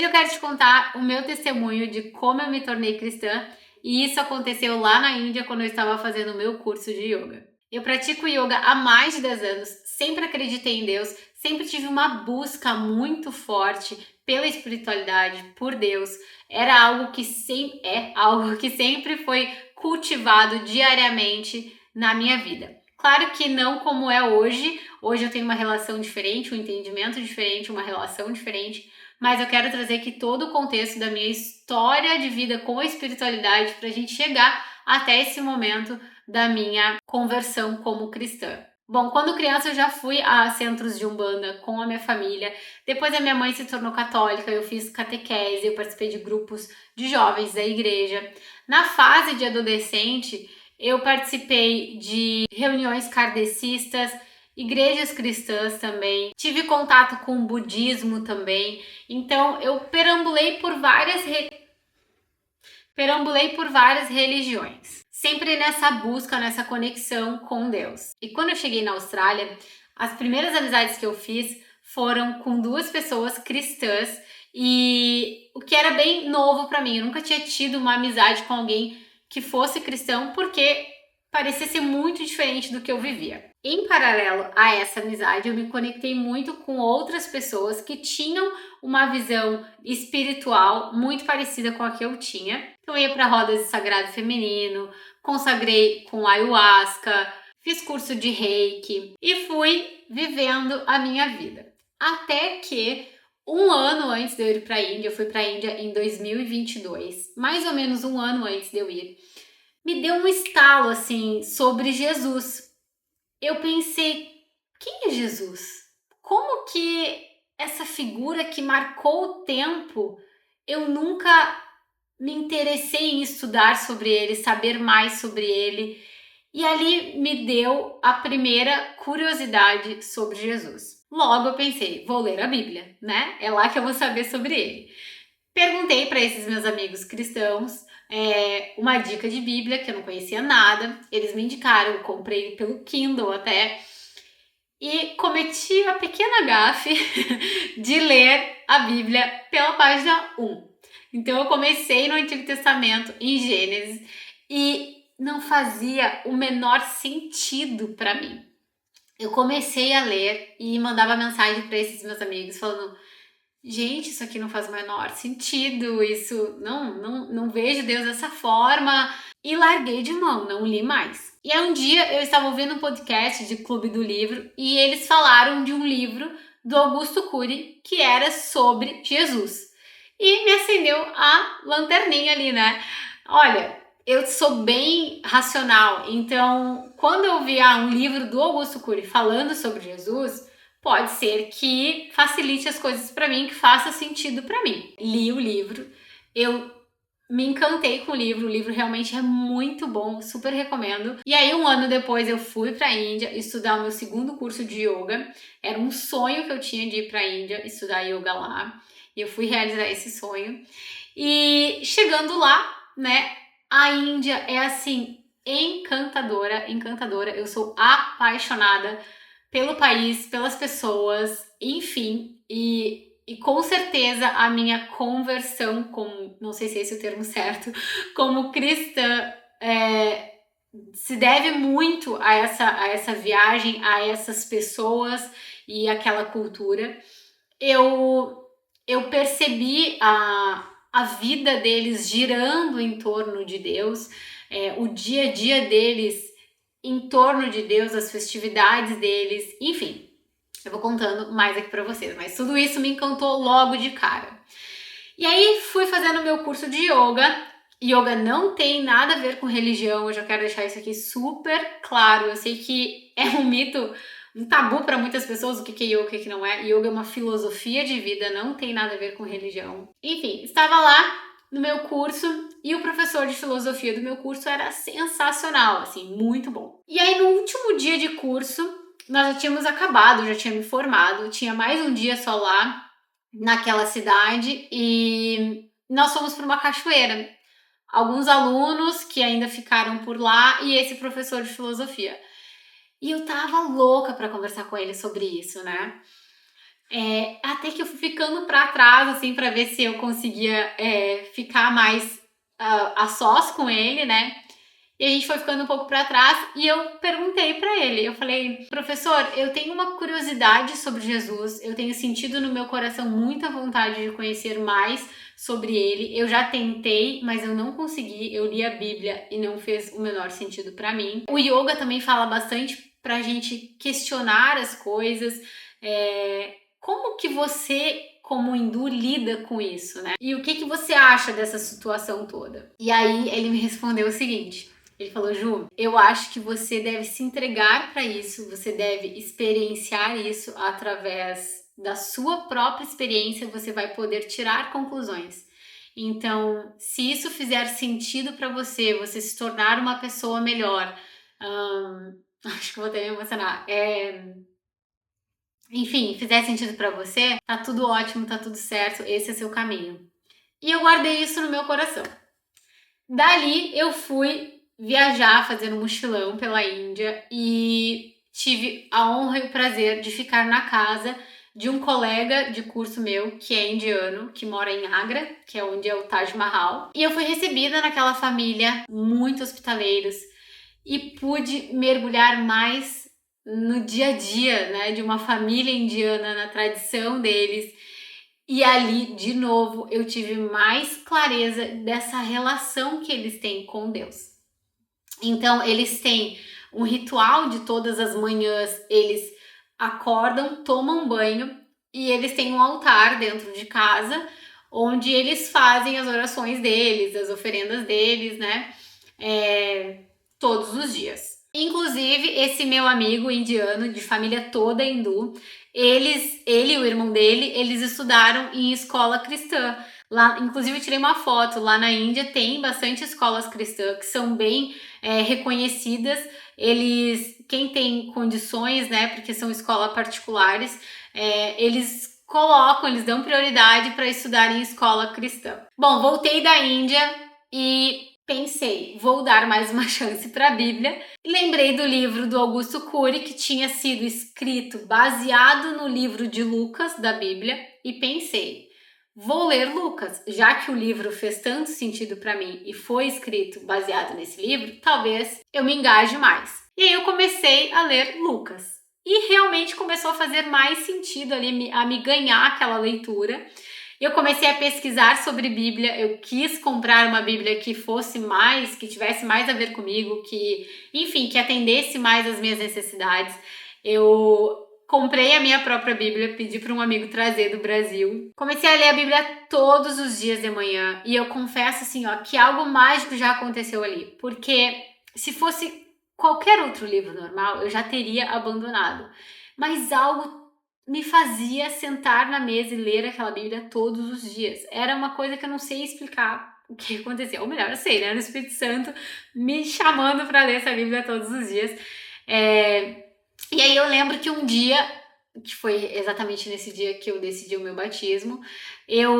Hoje eu quero te contar o meu testemunho de como eu me tornei cristã e isso aconteceu lá na Índia quando eu estava fazendo o meu curso de yoga. Eu pratico yoga há mais de 10 anos, sempre acreditei em Deus, sempre tive uma busca muito forte pela espiritualidade, por Deus. Era algo que sempre foi cultivado diariamente na minha vida. Claro que não como é hoje. Hoje eu tenho uma relação diferente, um entendimento diferente, uma relação diferente, mas eu quero trazer aqui todo o contexto da minha história de vida com a espiritualidade para a gente chegar até esse momento da minha conversão como cristã. Bom, quando criança eu já fui a centros de Umbanda com a minha família. Depois a minha mãe se tornou católica, eu fiz catequese, eu participei de grupos de jovens da igreja. Na fase de adolescente, eu participei de reuniões kardecistas, igrejas cristãs também, tive contato com o budismo também, então eu perambulei por várias religiões, sempre nessa busca, nessa conexão com Deus. E quando eu cheguei na Austrália, as primeiras amizades que eu fiz foram com duas pessoas cristãs e o que era bem novo para mim, eu nunca tinha tido uma amizade com alguém que fosse cristão porque parecia ser muito diferente do que eu vivia. Em paralelo a essa amizade, eu me conectei muito com outras pessoas que tinham uma visão espiritual muito parecida com a que eu tinha. Então eu ia para rodas de sagrado feminino, consagrei com ayahuasca, fiz curso de reiki e fui vivendo a minha vida. Até que um ano antes de eu ir para a Índia, eu fui para a Índia em 2022, mais ou menos um ano antes de eu ir, me deu um estalo assim sobre Jesus. Eu pensei, quem é Jesus? Como que essa figura que marcou o tempo, eu nunca me interessei em estudar sobre ele, saber mais sobre ele. E ali me deu a primeira curiosidade sobre Jesus. Logo eu pensei, vou ler a Bíblia, né? É lá que eu vou saber sobre ele. Perguntei para esses meus amigos cristãos uma dica de Bíblia, que eu não conhecia nada. Eles me indicaram, eu comprei pelo Kindle até. E cometi a pequena gafe de ler a Bíblia pela página 1. Então eu comecei no Antigo Testamento, em Gênesis, e não fazia o menor sentido para mim. Eu comecei a ler e mandava mensagem para esses meus amigos falando: gente, isso aqui não faz o menor sentido, isso não vejo Deus dessa forma. E larguei de mão, não li mais. E aí um dia eu estava ouvindo um podcast de Clube do Livro e eles falaram de um livro do Augusto Cury que era sobre Jesus. E me acendeu a lanterninha ali, né? Olha, eu sou bem racional, então quando eu vi um livro do Augusto Cury falando sobre Jesus, pode ser que facilite as coisas para mim, que faça sentido para mim. Li o livro, eu me encantei com o livro realmente é muito bom, super recomendo. E aí um ano depois eu fui para a Índia estudar o meu segundo curso de yoga. Era um sonho que eu tinha de ir para a Índia estudar yoga lá. E eu fui realizar esse sonho. E chegando lá, né, a Índia é assim encantadora, encantadora. Eu sou apaixonada pelo país, pelas pessoas, enfim, e com certeza a minha conversão, como, não sei se é esse o termo certo, como cristã, se deve muito a essa viagem, a essas pessoas e aquela cultura. Eu percebi a vida deles girando em torno de Deus, o dia a dia deles em torno de Deus, as festividades deles, enfim. Eu vou contando mais aqui pra vocês, mas tudo isso me encantou logo de cara. E aí fui fazendo meu curso de yoga. Yoga não tem nada a ver com religião, eu já quero deixar isso aqui super claro. Eu sei que é um mito, um tabu para muitas pessoas o que é yoga e o que não é. Yoga é uma filosofia de vida, não tem nada a ver com religião. Enfim, estava lá no meu curso e o professor de filosofia do meu curso era sensacional, assim, muito bom. E aí no último dia de curso, nós já tínhamos acabado, já tinha me formado, tinha mais um dia só lá naquela cidade e nós fomos para uma cachoeira. Alguns alunos que ainda ficaram por lá e esse professor de filosofia. E eu tava louca para conversar com ele sobre isso, né? Até que eu fui ficando pra trás, assim, pra ver se eu conseguia ficar mais a sós com ele, né? E a gente foi ficando um pouco pra trás e eu perguntei pra ele, eu falei, professor, eu tenho uma curiosidade sobre Jesus, eu tenho sentido no meu coração muita vontade de conhecer mais sobre ele. Eu já tentei, mas eu não consegui. Eu li a Bíblia e não fez o menor sentido pra mim. O yoga também fala bastante pra gente questionar as coisas. Como que você, como hindu, lida com isso, né? E o que você acha dessa situação toda? E aí ele me respondeu o seguinte. Ele falou, Ju, eu acho que você deve se entregar para isso, você deve experienciar isso através da sua própria experiência, você vai poder tirar conclusões. Então, se isso fizer sentido para você, você se tornar uma pessoa melhor, acho que vou até me emocionar, enfim, fizer sentido para você, tá tudo ótimo, tá tudo certo, esse é seu caminho. E eu guardei isso no meu coração. Dali eu fui viajar, fazer um mochilão pela Índia e tive a honra e o prazer de ficar na casa de um colega de curso meu, que é indiano, que mora em Agra, que é onde é o Taj Mahal. E eu fui recebida naquela família, muito hospitaleiros, e pude mergulhar mais no dia a dia, né, de uma família indiana, na tradição deles. E ali, de novo, eu tive mais clareza dessa relação que eles têm com Deus. Então, eles têm um ritual de todas as manhãs, eles acordam, tomam banho e eles têm um altar dentro de casa onde eles fazem as orações deles, as oferendas deles, né? Todos os dias. Inclusive, esse meu amigo indiano, de família toda hindu, ele e o irmão dele, eles estudaram em escola cristã. Lá, inclusive, eu tirei uma foto. Lá na Índia tem bastante escolas cristãs que são bem reconhecidas. Quem tem condições, né, porque são escolas particulares, eles dão prioridade para estudar em escola cristã. Bom, voltei da Índia e pensei, vou dar mais uma chance para a Bíblia. Lembrei do livro do Augusto Cury, que tinha sido escrito baseado no livro de Lucas da Bíblia, e pensei, vou ler Lucas, já que o livro fez tanto sentido para mim e foi escrito baseado nesse livro, talvez eu me engaje mais. E aí eu comecei a ler Lucas. E realmente começou a fazer mais sentido ali, a me ganhar aquela leitura. Eu comecei a pesquisar sobre Bíblia, eu quis comprar uma Bíblia que que tivesse mais a ver comigo, que atendesse mais às minhas necessidades. Eu comprei a minha própria Bíblia, pedi para um amigo trazer do Brasil. Comecei a ler a Bíblia todos os dias de manhã e eu confesso assim, que algo mágico já aconteceu ali, porque se fosse qualquer outro livro normal, eu já teria abandonado. Mas algo me fazia sentar na mesa e ler aquela Bíblia todos os dias. Era uma coisa que eu não sei explicar o que acontecia. Ou melhor, eu sei, né? Era o Espírito Santo me chamando para ler essa Bíblia todos os dias. E aí eu lembro que um dia, que foi exatamente nesse dia que eu decidi o meu batismo, eu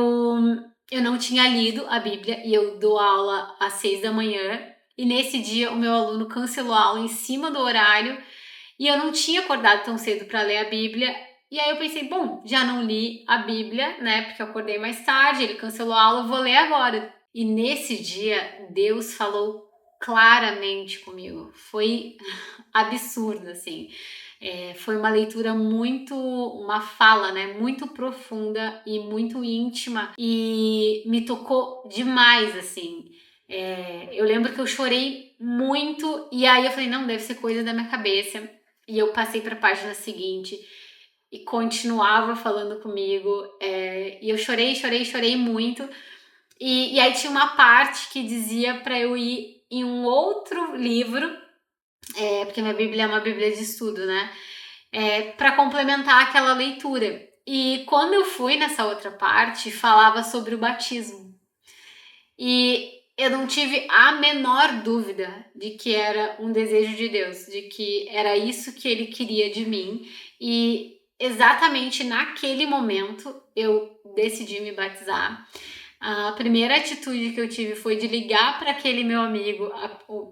não tinha lido a Bíblia e eu dou aula às 6 da manhã. E nesse dia o meu aluno cancelou a aula em cima do horário e eu não tinha acordado tão cedo para ler a Bíblia. E aí eu pensei, bom, já não li a Bíblia, né? Porque eu acordei mais tarde, ele cancelou a aula, eu vou ler agora. E nesse dia, Deus falou claramente comigo. Foi absurdo, assim. Foi uma leitura uma fala, né? Muito profunda e muito íntima. E me tocou demais, assim. Eu lembro que eu chorei muito. E aí eu falei, não, deve ser coisa da minha cabeça. E eu passei para a página seguinte e continuava falando comigo, e eu chorei muito, e aí tinha uma parte que dizia para eu ir em um outro livro, porque minha Bíblia é uma Bíblia de estudo, né, para complementar aquela leitura. E quando eu fui nessa outra parte, falava sobre o batismo, e eu não tive a menor dúvida de que era um desejo de Deus, de que era isso que Ele queria de mim. E exatamente naquele momento eu decidi me batizar. A primeira atitude que eu tive foi de ligar para aquele meu amigo, a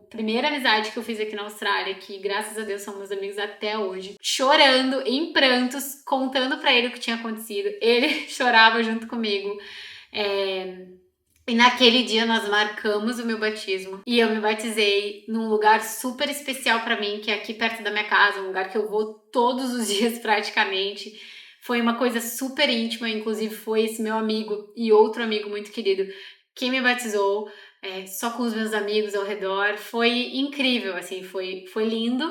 primeira amizade que eu fiz aqui na Austrália, que graças a Deus somos amigos até hoje, chorando, em prantos, contando para ele o que tinha acontecido. Ele chorava junto comigo. E naquele dia nós marcamos o meu batismo e eu me batizei num lugar super especial para mim, que é aqui perto da minha casa, um lugar que eu vou todos os dias praticamente. Foi uma coisa super íntima, inclusive foi esse meu amigo e outro amigo muito querido que me batizou, só com os meus amigos ao redor. Foi incrível, assim, foi lindo.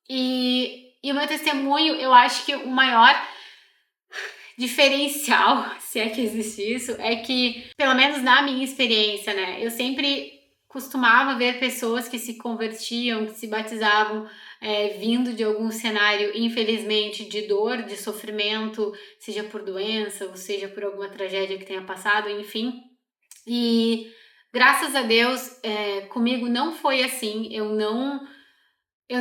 E o meu testemunho, eu acho que o maior diferencial, se é que existe isso, é que, pelo menos na minha experiência, né, eu sempre costumava ver pessoas que se convertiam, que se batizavam, vindo de algum cenário, infelizmente, de dor, de sofrimento, seja por doença, ou seja por alguma tragédia que tenha passado, enfim. E graças a Deus, comigo não foi assim. Eu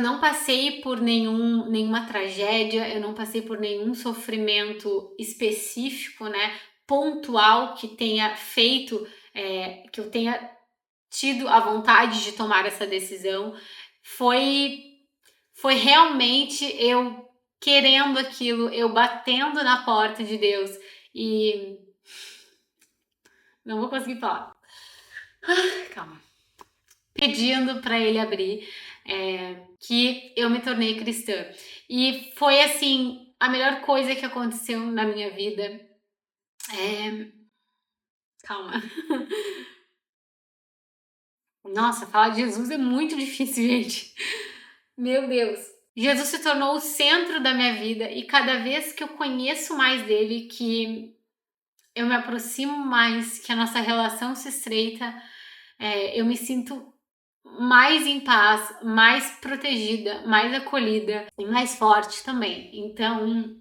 não passei por nenhuma tragédia, eu não passei por nenhum sofrimento específico, né, pontual, que tenha feito, que eu tenha tido a vontade de tomar essa decisão. Foi realmente eu querendo aquilo, eu batendo na porta de Deus e não vou conseguir falar. Calma. Pedindo para ele abrir, que eu me tornei cristã. E foi assim a melhor coisa que aconteceu na minha vida. Calma. Nossa, falar de Jesus é muito difícil, gente. Meu Deus. Jesus se tornou o centro da minha vida e cada vez que eu conheço mais dele, que eu me aproximo mais, que a nossa relação se estreita, eu me sinto mais em paz, mais protegida, mais acolhida e mais forte também. Então,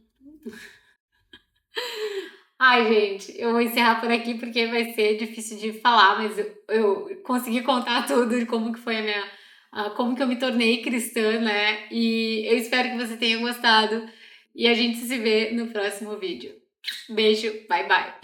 ai, gente, eu vou encerrar por aqui porque vai ser difícil de falar, mas eu consegui contar tudo de como que foi como que eu me tornei cristã, né? E eu espero que você tenha gostado e a gente se vê no próximo vídeo. Beijo, bye bye!